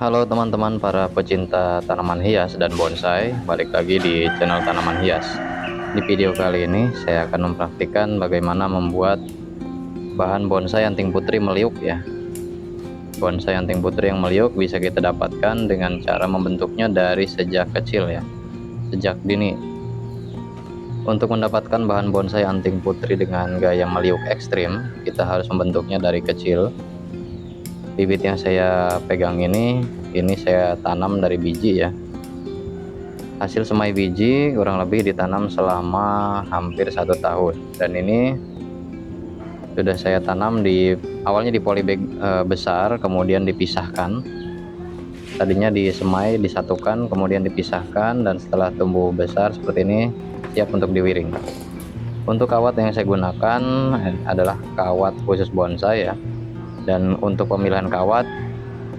Halo teman-teman para pecinta tanaman hias dan bonsai, balik lagi di channel tanaman hias. Di video kali ini saya akan mempraktikkan bagaimana membuat bahan bonsai anting putri meliuk ya. Bonsai anting putri yang meliuk bisa kita dapatkan dengan cara membentuknya dari sejak kecil ya, sejak dini. Untuk mendapatkan bahan bonsai anting putri dengan gaya meliuk ekstrim, kita harus membentuknya dari kecil. Bibit yang saya pegang ini saya tanam dari biji ya. Hasil semai biji kurang lebih ditanam selama hampir 1 tahun, dan ini sudah saya tanam awalnya di polybag besar, kemudian dipisahkan. Tadinya disemai, disatukan, kemudian dipisahkan, dan setelah tumbuh besar seperti ini siap untuk diwiring. Untuk kawat yang saya gunakan adalah kawat khusus bonsai ya. Dan untuk pemilihan kawat,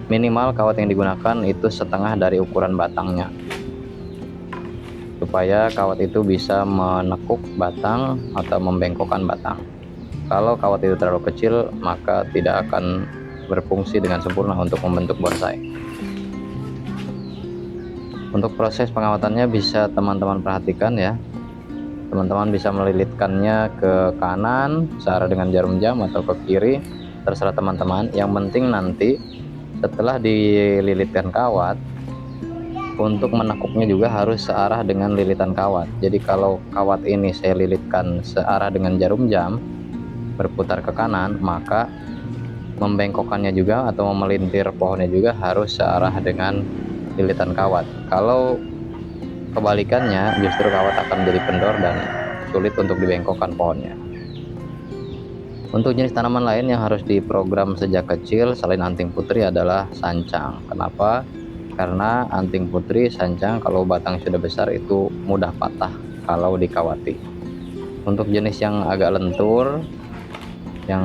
minimal kawat yang digunakan itu setengah dari ukuran batangnya, supaya kawat itu bisa menekuk batang atau membengkokkan batang. Kalau kawat itu terlalu kecil, maka tidak akan berfungsi dengan sempurna untuk membentuk bonsai. Untuk proses pengawatannya bisa teman-teman perhatikan ya. Teman-teman bisa melilitkannya ke kanan searah dengan jarum jam atau ke kiri, terserah teman-teman. Yang penting nanti setelah dililitkan kawat, untuk menekuknya juga harus searah dengan lilitan kawat. Jadi kalau kawat ini saya lilitkan searah dengan jarum jam berputar ke kanan, maka membengkokkannya juga atau memelintir pohonnya juga harus searah dengan lilitan kawat. Kalau kebalikannya, justru kawat akan menjadi kendor dan sulit untuk dibengkokkan pohonnya. Untuk jenis tanaman lain yang harus diprogram sejak kecil selain anting putri adalah sancang. Kenapa? Karena anting putri, sancang kalau batang sudah besar itu mudah patah kalau dikawati. Untuk jenis yang agak lentur, yang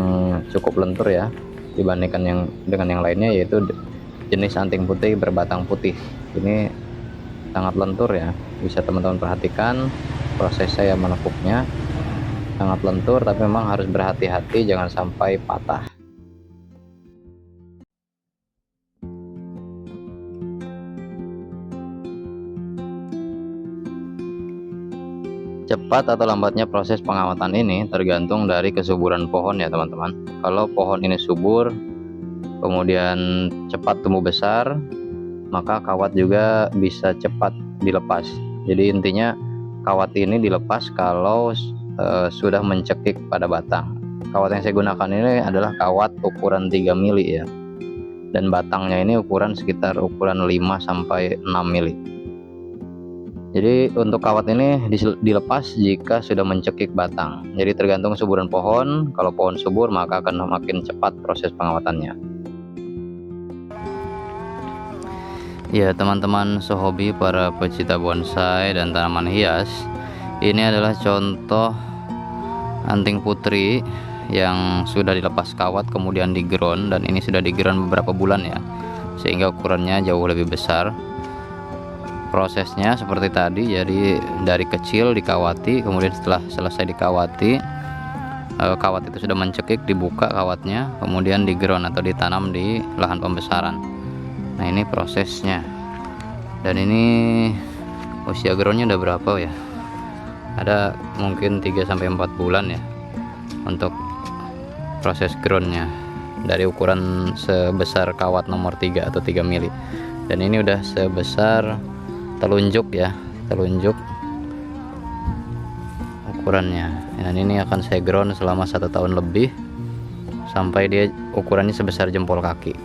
cukup lentur ya dibandingkan dengan yang lainnya, yaitu jenis anting putih berbatang putih. Ini sangat lentur ya, bisa teman-teman perhatikan proses saya menekuknya. Sangat lentur, tapi memang harus berhati-hati jangan sampai patah. Cepat atau lambatnya proses pengawatan ini tergantung dari kesuburan pohon ya teman-teman. Kalau pohon ini subur, kemudian cepat tumbuh besar, maka kawat juga bisa cepat dilepas. Jadi intinya kawat ini dilepas kalau sudah mencekik pada batang. Kawat yang saya gunakan ini adalah kawat ukuran 3 mili ya, dan batangnya ini sekitar ukuran 5 sampai 6 mili. Jadi untuk kawat ini dilepas jika sudah mencekik batang. Jadi tergantung kesuburan pohon. Kalau pohon subur maka akan makin cepat proses pengawatannya. Ya teman-teman sehobi para pecinta bonsai dan tanaman hias, ini adalah contoh anting putri yang sudah dilepas kawat kemudian diground, dan ini sudah diground beberapa bulan ya, sehingga ukurannya jauh lebih besar. Prosesnya seperti tadi, jadi dari kecil dikawati, kemudian setelah selesai dikawati, kawat itu sudah mencekik, dibuka kawatnya, kemudian diground atau ditanam di lahan pembesaran. Nah ini prosesnya, dan ini usia groundnya udah berapa ya, ada mungkin 3-4 bulan ya untuk proses groundnya, dari ukuran sebesar kawat nomor 3 atau 3 mili, dan ini udah sebesar telunjuk ya, telunjuk ukurannya. Dan ini akan saya ground selama 1 tahun lebih sampai dia ukurannya sebesar jempol kaki.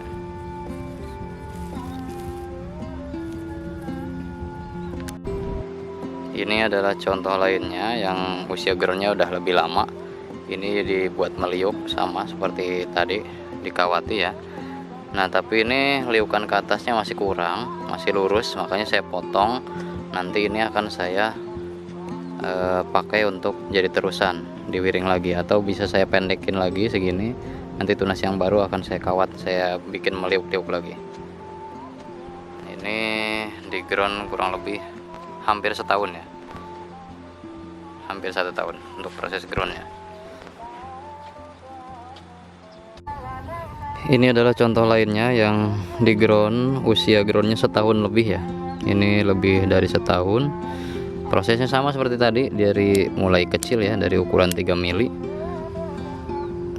Ini adalah contoh lainnya yang usia groundnya udah lebih lama. Ini dibuat meliuk sama seperti tadi dikawati ya. Nah tapi ini liukan ke atasnya masih kurang, masih lurus, makanya saya potong. Nanti ini akan saya pakai untuk jadi terusan, diwiring lagi, atau bisa saya pendekin lagi segini. Nanti tunas yang baru akan saya kawat, saya bikin meliuk-liuk lagi. Ini di ground kurang lebih hampir setahun ya, hampir 1 tahun untuk proses groundnya. Ini adalah contoh lainnya yang di ground, usia groundnya setahun lebih ya. Ini lebih dari setahun. Prosesnya sama seperti tadi, dari mulai kecil ya, dari ukuran 3 mili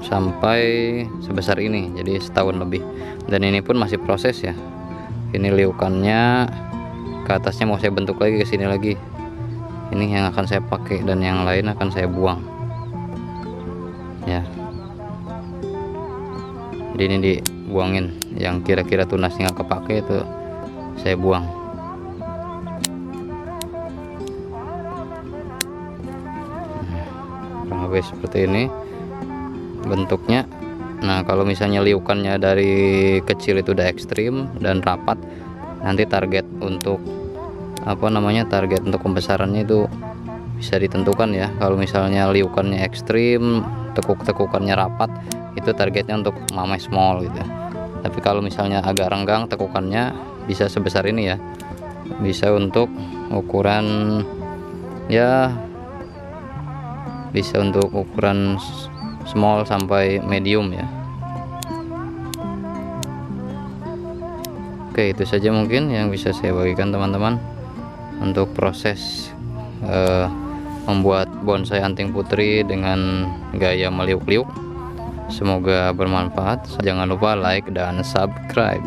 sampai sebesar ini, jadi setahun lebih. Dan ini pun masih proses ya. Ini liukannya ke atasnya mau saya bentuk lagi, ke sini lagi. Ini yang akan saya pakai dan yang lain akan saya buang ya. Jadi ini dibuangin, yang kira-kira tunasnya nggak kepake itu saya buang. Kurang lebih seperti ini bentuknya. Nah, kalau misalnya liukannya dari kecil itu udah ekstrim dan rapat, nanti target untuk target untuk pembesarannya itu bisa ditentukan ya. Kalau misalnya liukannya ekstrim, tekuk-tekukannya rapat, itu targetnya untuk mamai small gitu. Tapi kalau misalnya agak renggang tekukannya, bisa sebesar ini ya, bisa untuk ukuran ya, bisa untuk ukuran small sampai medium ya. Oke, itu saja mungkin yang bisa saya bagikan teman-teman untuk proses membuat bonsai anting putri dengan gaya meliuk-liuk. Semoga bermanfaat. Jangan lupa like dan subscribe.